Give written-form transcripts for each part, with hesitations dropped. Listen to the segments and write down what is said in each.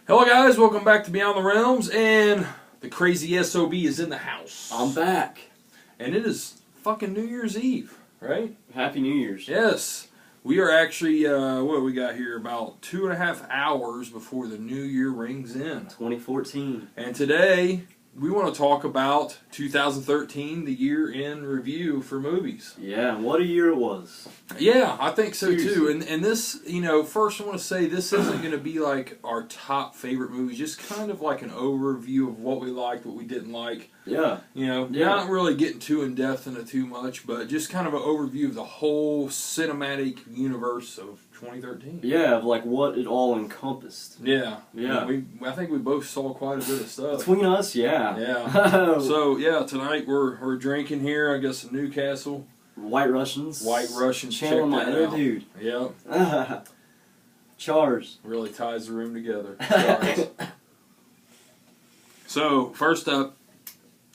Hello guys, welcome back to Beyond the Realms, and the Krazy SOB is in the house. I'm back. And it is fucking New Year's Eve, right? Happy New Year's. Yes. We are actually, what do we got here? About 2.5 hours before the new year rings in. 2014. And today, we want to talk about 2013, the year in review for movies. Yeah, what a year it was. Yeah, I think so Seriously. too. And this, first I want to say this isn't going to be like our top favorite movies, just kind of like an overview of what we liked, what we didn't like. Yeah. Not really getting too in depth into too much, but just kind of an overview of the whole cinematic universe of 2013. Yeah, of like what it all encompassed. Yeah. Yeah. I think we both saw quite a bit of stuff. Between us, yeah. Yeah. So, yeah, tonight we're drinking here, I guess, in Newcastle. White Russians. White Russians. Channeling my inner dude. Yeah. Chars. Really ties the room together. Chars. So, first up,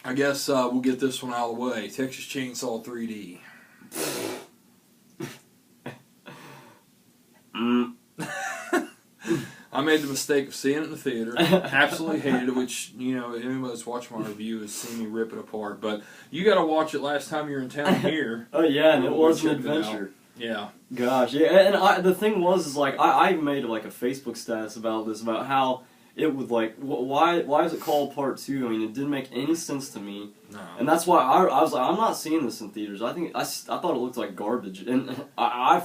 I guess we'll get this one out of the way. Texas Chainsaw 3D. I made the mistake of seeing it in the theater. Absolutely hated it, which, anyone that's watched my review has seen me rip it apart. But you got to watch it last time you're in town here. Oh, yeah, and it was an adventure. Yeah. Gosh, yeah, and the thing was, like, I made, like, a Facebook status about this, about how it would, like, why is it called Part 2? I mean, it didn't make any sense to me. No. And that's why I was like, I'm not seeing this in theaters. I thought it looked like garbage. And I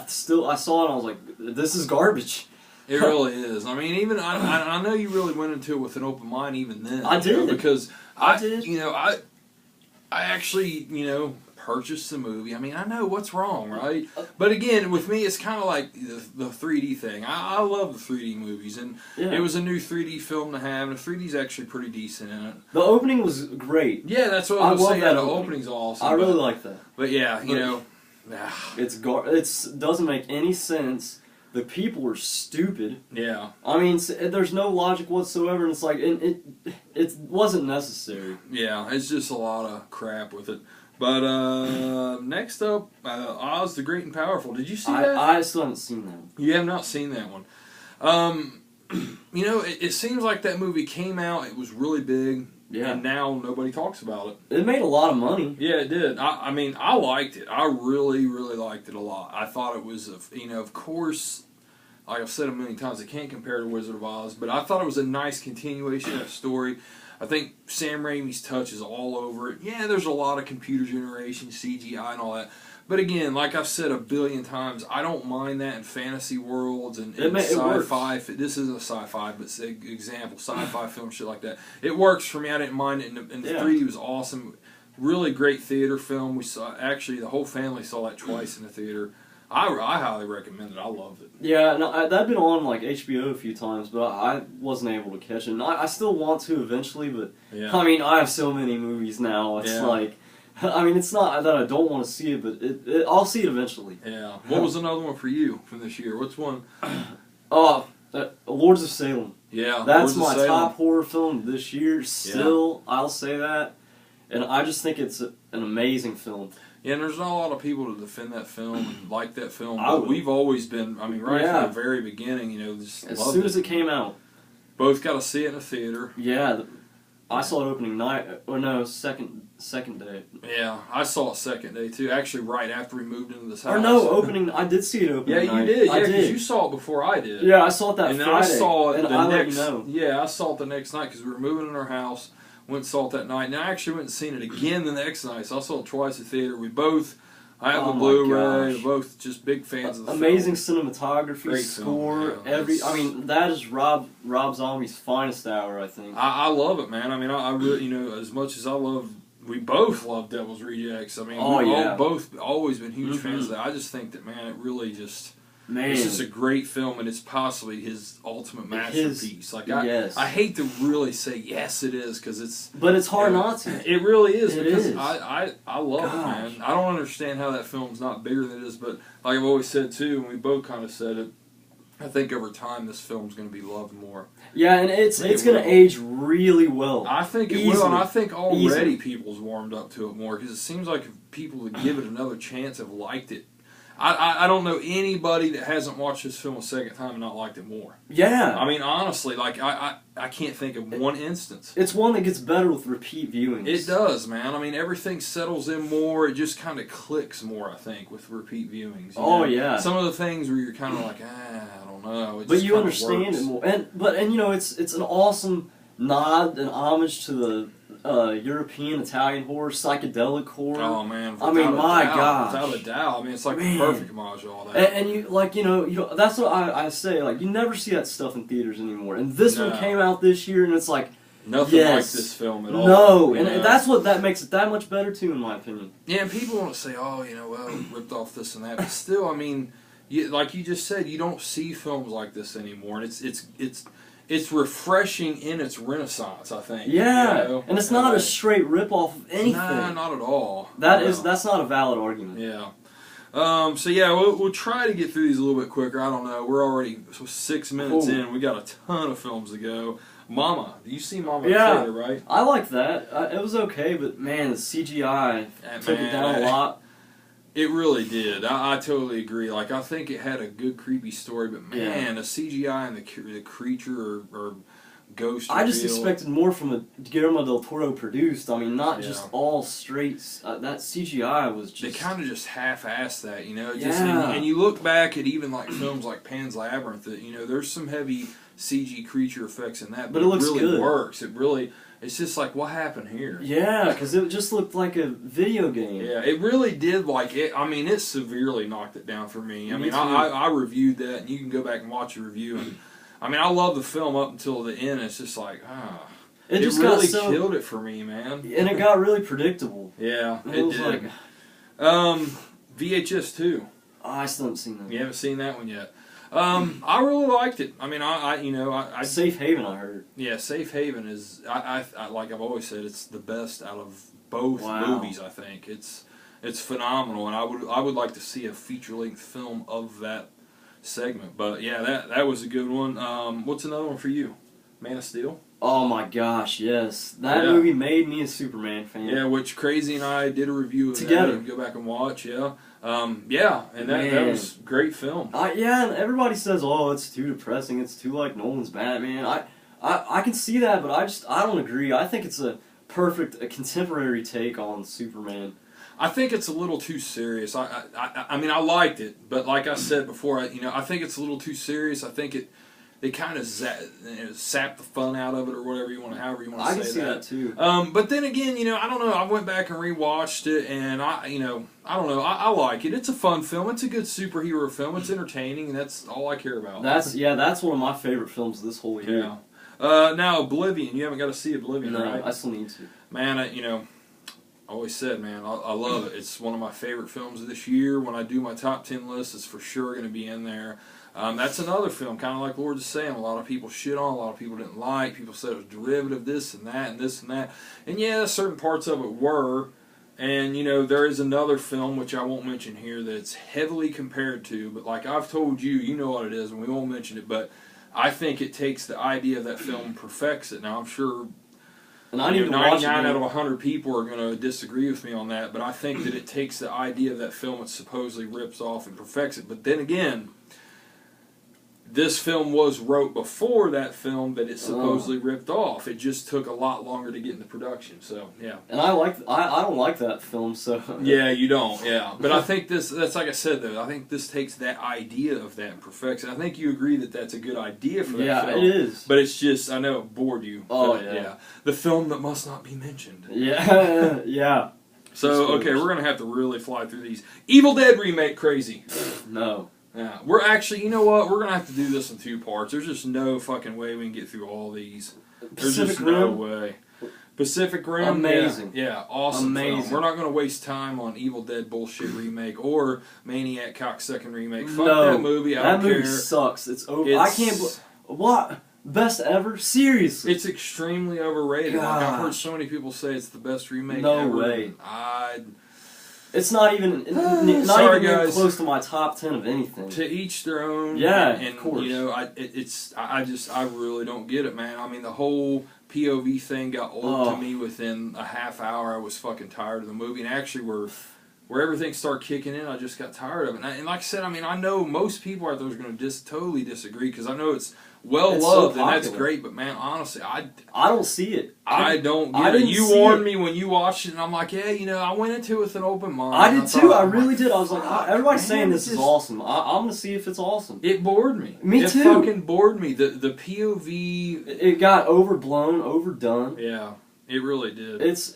saw it and I was like, this is garbage. It really is. I mean, even I know you really went into it with an open mind even then. I did. Because I did. I actually, purchased the movie. I mean, I know what's wrong, right? But again, with me, it's kind of like the 3D thing. I love the 3D movies, and it was a new 3D film to have, and the 3D is actually pretty decent in it. The opening was great. Yeah, that's what I was saying. That the opening's awesome. I really like that. But yeah, it doesn't make any sense. The people were stupid. Yeah. I mean, there's no logic whatsoever, and it's like, it wasn't necessary. Yeah, it's just a lot of crap with it. But next up, Oz the Great and Powerful. Did you see that? I still haven't seen that. You have not seen that one. It seems like that movie came out, it was really big, and now nobody talks about it. It made a lot of money. Yeah, it did. I mean, I liked it. I really, really liked it a lot. I thought it was, of course, like I've said a million times, I can't compare to Wizard of Oz, but I thought it was a nice continuation of that story. I think Sam Raimi's touch is all over it. Yeah, there's a lot of computer generation, CGI, and all that. But again, like I've said a billion times, I don't mind that in fantasy worlds and sci-fi. This isn't a sci-fi, but it's an example, sci-fi film, shit like that. It works for me. I didn't mind it, and the 3D was awesome. Really great theater film. We saw, actually, the whole family saw that twice in the theater. I highly recommend it. I loved it. Yeah, no, that'd been on like HBO a few times, but I wasn't able to catch it. And I still want to eventually, but I mean, I have so many movies now. It's like, I mean, it's not that I don't want to see it, but I'll see it eventually. Yeah. What was another one for you from this year? What's one? Lords of Salem. Yeah, that's my top horror film this year. Still, I'll say that, and I just think it's an amazing film. Yeah, and there's not a lot of people to defend that film and like that film, but we've always been, I mean, right from the very beginning, just as soon as it came out. Both got to see it in the theater. Yeah, I saw it opening night, or no, second day. Yeah, I saw it second day too, actually right after we moved into this house. Or no, opening, I did see it opening night. Yeah, you did, yeah, because you saw it before I did. Yeah, I saw it that and Friday. And I saw it the next, yeah, I saw it the next night because we were moving in our house. Went and saw it that night, and I actually went and seen it again the next night. So I saw it twice at the theater. I have the Blu-ray. We're both just big fans of the amazing film. Cinematography, Great score, film. I mean, that is Rob Zombie's finest hour, I think. I love it, man. I mean, I really, as much as we both love Devil's Rejects. I mean, we've both always been huge fans of that. I just think that, man, it really just. It's just a great film, and it's possibly his ultimate masterpiece. I hate to really say yes, it is, because it's. But it's hard not to. It really is, because I love it, man. I don't understand how that film's not bigger than it is, but like I've always said too, and we both kind of said it. I think over time this film's going to be loved more. Yeah, and it's going to age really well. I think it will, and I think already people's warmed up to it more, because it seems like if people would give it another chance have liked it. I don't know anybody that hasn't watched this film a second time and not liked it more. Yeah. I mean, honestly, like, I can't think of one instance. It's one that gets better with repeat viewings. It does, man. I mean, everything settles in more. It just kind of clicks more, I think, with repeat viewings. Yeah. Some of the things where you're kind of like, I don't know. But you understand it more. And you know, it's an awesome nod and homage to the European, Italian horror, psychedelic horror. Oh man! I mean, my God, without a doubt. I mean, it's like the perfect homage to all that. And you like, you know, that's what I say. Like, you never see that stuff in theaters anymore. And this one came out this year, and it's like nothing like this film at all. No, and that's what makes it that much better too, in my opinion. Yeah, and people want to say, oh, you know, well, ripped off this and that, but still, I mean, like you just said, you don't see films like this anymore, and it's refreshing in its renaissance, I think. Yeah, you know? And it's not a straight rip-off of anything. Nah, not at all. That's not a valid argument. Yeah. So yeah, we'll try to get through these a little bit quicker. I don't know. We're already 6 minutes in. We got a ton of films to go. Mama, you see Mama in the theater, right? I like that. It was okay, but man, the CGI took it down a lot. It really did. I totally agree. Like, I think it had a good creepy story, but man, the CGI and the creature or ghost. I just expected more from a Guillermo del Toro produced. I mean, not just all straight. That CGI was just. They kind of just half-assed that, you know. And you look back at even like films like Pan's Labyrinth. That, you know, there's some heavy CG creature effects in that, but it looks really good. Works. It really. It's just like, what happened here? Yeah, because it just looked like a video game. Yeah, it really did. Like it. I mean, it severely knocked it down for me. I mean, I reviewed that, and you can go back and watch a review. And I mean, I love the film up until the end. It's just like, it just really killed it for me, man. And it got really predictable. Yeah, it did. Like, VHS 2. Oh, I still haven't seen that. You haven't seen that one yet. I really liked it. I mean, I Safe Haven, I heard. Yeah, Safe Haven is, I like I've always said, it's the best out of both movies. I think it's phenomenal, and I would like to see a feature length film of that segment. But yeah, that was a good one. What's another one for you? Man of Steel. Oh my gosh, yes, that movie made me a Superman fan. Yeah, which Krazy and I did a review of together. That. Go back and watch. Yeah. And that was a great film. Yeah, and everybody says, "Oh, it's too depressing. It's too like Nolan's Batman." I can see that, but I don't agree. I think it's a contemporary take on Superman. I think it's a little too serious. I mean, I liked it, but like I said before, I think it's a little too serious. I think they kind of sap the fun out of it, or whatever however you want to say that. I can see that too. But then again, I don't know. I went back and rewatched it, and I don't know. I like it. It's a fun film. It's a good superhero film. It's entertaining, and that's all I care about. That's one of my favorite films of this whole year. Yeah. Now Oblivion. You haven't got to see Oblivion, right? No, I still need to. Man, I always said, man, I love it. It's one of my favorite films of this year. When I do my top 10 list, it's for sure going to be in there. That's another film, kind of like Lord of Sam. A lot of people shit on, a lot of people didn't like. People said it was derivative, this and that, and this and that. And yeah, certain parts of it were. And, there is another film, which I won't mention here, that it's heavily compared to. But like I've told you, you know what it is, and we won't mention it. But I think it takes the idea of that film and perfects it. Now, I'm sure 99 out of 100 people are going to disagree with me on that. But I think that it takes the idea of that film, it supposedly rips off and perfects it. But then again, this film was wrote before that film that it supposedly ripped off. It just took a lot longer to get into production. So yeah. And I don't like that film. So yeah, you don't. Yeah, but I think that's like I said though. I think this takes that idea of that and perfects it. I think you agree that that's a good idea for that film. Yeah, it is. But it's just I know it bored you. Oh yeah. The film that must not be mentioned. Yeah, yeah. So okay, we're gonna have to really fly through these. Evil Dead remake, Krazy. No. Yeah, we're actually, you know what? We're going to have to do this in 2 parts. There's just no fucking way we can get through all these. There's just no way. Pacific Rim? Amazing. Yeah, awesome Amazing. film. We're not going to waste time on Evil Dead bullshit remake or Maniac Cocksucking remake. Fuck that movie. I don't care. That movie sucks. It's over. I can't what? Best ever? Seriously? It's extremely overrated. Like, I've heard so many people say it's the best remake ever. No way. It's not even guys. Close to my top 10 of anything. To each their own. Yeah, and of course. I really don't get it, man. I mean, the whole POV thing got old to me within a half hour. I was fucking tired of the movie, and actually we're where everything started kicking in, I just got tired of it. And like I said, I mean, I know most people out there are going to just totally disagree because I know it's well-loved, and that's great, but man, honestly, I don't see it. I don't get it. You warned me when you watched it, and I'm like, yeah, you know, I went into it with an open mind. I did too. I really did. I was like, everybody's saying this is awesome. I'm gonna see if it's awesome. It bored me. Me too. It fucking bored me. The POV. It got overblown, overdone. Yeah. It really did. It's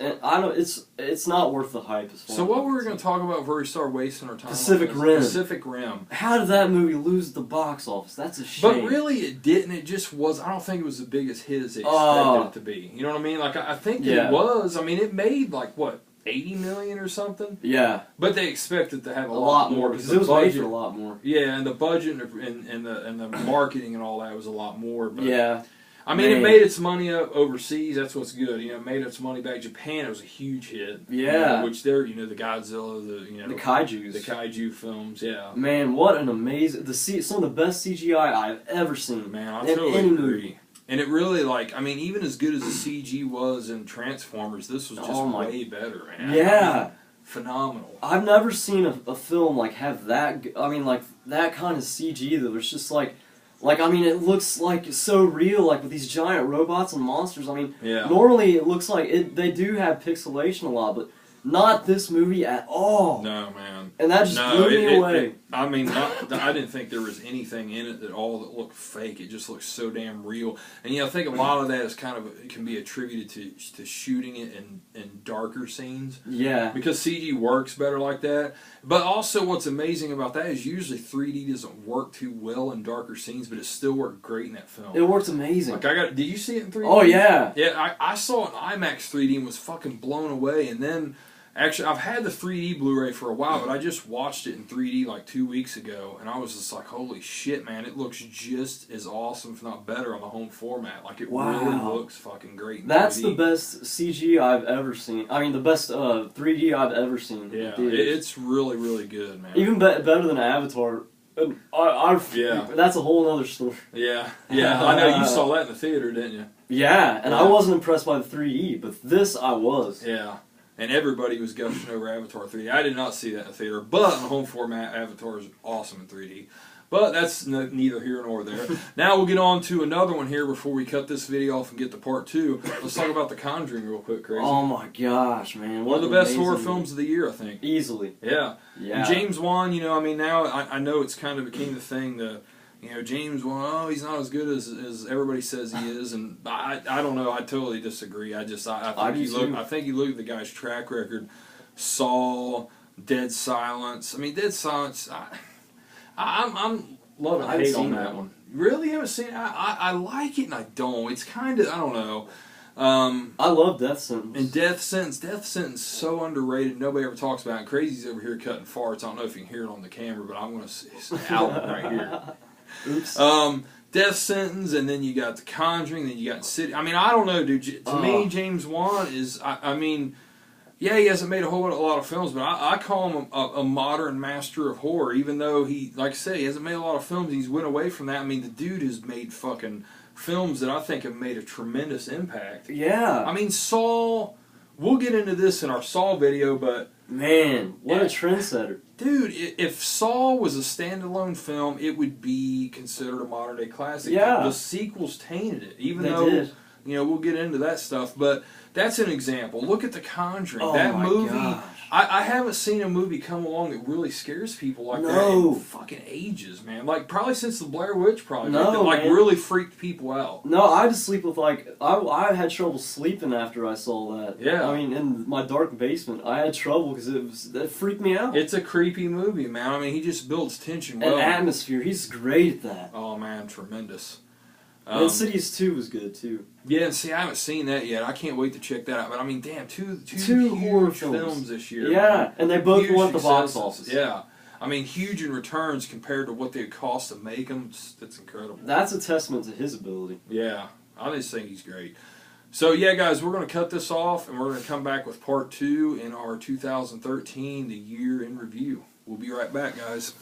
not worth the hype. So what were we going to talk about before we start wasting our time? Pacific Rim. Pacific Rim. How did that movie lose at the box office? That's a shame. But really, it didn't. It just was. I don't think it was the biggest hit as they expected it to be. You know what I mean? Like I think it was. I mean, it made like what, 80 million or something. Yeah. But they expected to have a lot more because it was made for a lot more. Yeah, and the budget and the marketing and all that was a lot more. But yeah. I mean, it made its money up overseas. That's what's good. You know, it made its money back. Japan, it was a huge hit. Yeah. You know, which they're, you know, the Godzilla, the kaijus, the kaiju films. Yeah. Man, what an amazing some of the best CGI I've ever seen. Man, I totally agree. And it really, like, I mean, even as good as the CG was in Transformers, this was just way better, man. Yeah. I mean, phenomenal. I've never seen a film like have that. I mean, like that kind of CG that was just like. I mean, it looks like so real, like with these giant robots and monsters. I mean, normally it looks like they do have pixelation a lot, but not this movie at all. No, man. And that just blew me away. I mean, I didn't think there was anything in it at all that looked fake. It just looked so damn real. And, you know, I think a lot of that is kind of, it can be attributed to shooting it in darker scenes. Yeah. Because CG works better like that. But also what's amazing about that is usually 3D doesn't work too well in darker scenes, but it still worked great in that film. It works amazing. Like did you see it in 3D? Oh, yeah. Yeah, I saw it in IMAX 3D and was fucking blown away. And then, actually, I've had the 3D Blu-ray for a while, but I just watched it in 3D like 2 weeks ago, and I was just like, holy shit, man, it looks just as awesome, if not better, on the home format. Like, it really looks fucking great in That's 3D. the best CG I've ever seen. I mean, the best 3D I've ever seen. Yeah, it's really, really good, man. Even better than Avatar. That's a whole other story. Yeah, I know, you saw that in the theater, didn't you? Yeah, and I wasn't impressed by the 3D, but this I was. Yeah. And everybody was gushing over Avatar 3D. I did not see that in the theater, but in the home format, Avatar is awesome in 3D. But that's neither here nor there. Now we'll get on to another one here before we cut this video off and get to part 2. Let's talk about The Conjuring real quick, Krazy. Oh my gosh, man. One of the best horror films of the year, I think. Easily. Yeah. And James Wan, you know, I mean, now I know it's kind of became the thing that, you know, James Wan, he's not as good as everybody says he is, and I don't know, I totally disagree. I think you look at the guy's track record, Saw, Dead Silence. I mean, Dead Silence, I'm loving hate on that one. Really? You haven't seen it? I like it and I don't. It's kind of, I don't know. I love Death Sentence. And Death Sentence is so underrated. Nobody ever talks about it. Krazy's over here cutting farts. I don't know if you can hear it on the camera, but I'm going to out right here. Oops. Death Sentence, and then you got The Conjuring, then you got City. I mean, I don't know, dude. To me, James Wan is, I mean, yeah, he hasn't made a lot of films, but I call him a modern master of horror, even though he, like I say, he hasn't made a lot of films. He's went away from that. I mean, the dude has made fucking films that I think have made a tremendous impact. Yeah. I mean, Saw, we'll get into this in our Saw video, but man, what a trendsetter. Dude, if Saw was a standalone film, it would be considered a modern day classic. Yeah. The sequels tainted it, even though, you know, we'll get into that stuff. But that's an example. Look at The Conjuring. That movie, I haven't seen a movie come along that really scares people like that in fucking ages, man. Like, probably since the Blair Witch Project. That, like, really freaked people out. No, I had to sleep with, like, I had trouble sleeping after I saw that. Yeah. I mean, in my dark basement, I had trouble because it freaked me out. It's a creepy movie, man. I mean, he just builds tension well. And atmosphere. He's great at that. Oh, man, tremendous. Insidious 2 was good, too. Yeah, and see, I haven't seen that yet. I can't wait to check that out. But, I mean, damn, two horror films this year. Yeah, man. And they both won the box office. Yeah. I mean, huge in returns compared to what they cost to make them. That's incredible. That's a testament to his ability. Yeah. I just think he's great. So, yeah, guys, we're going to cut this off, and we're going to come back with part 2 in our 2013, the year in review. We'll be right back, guys.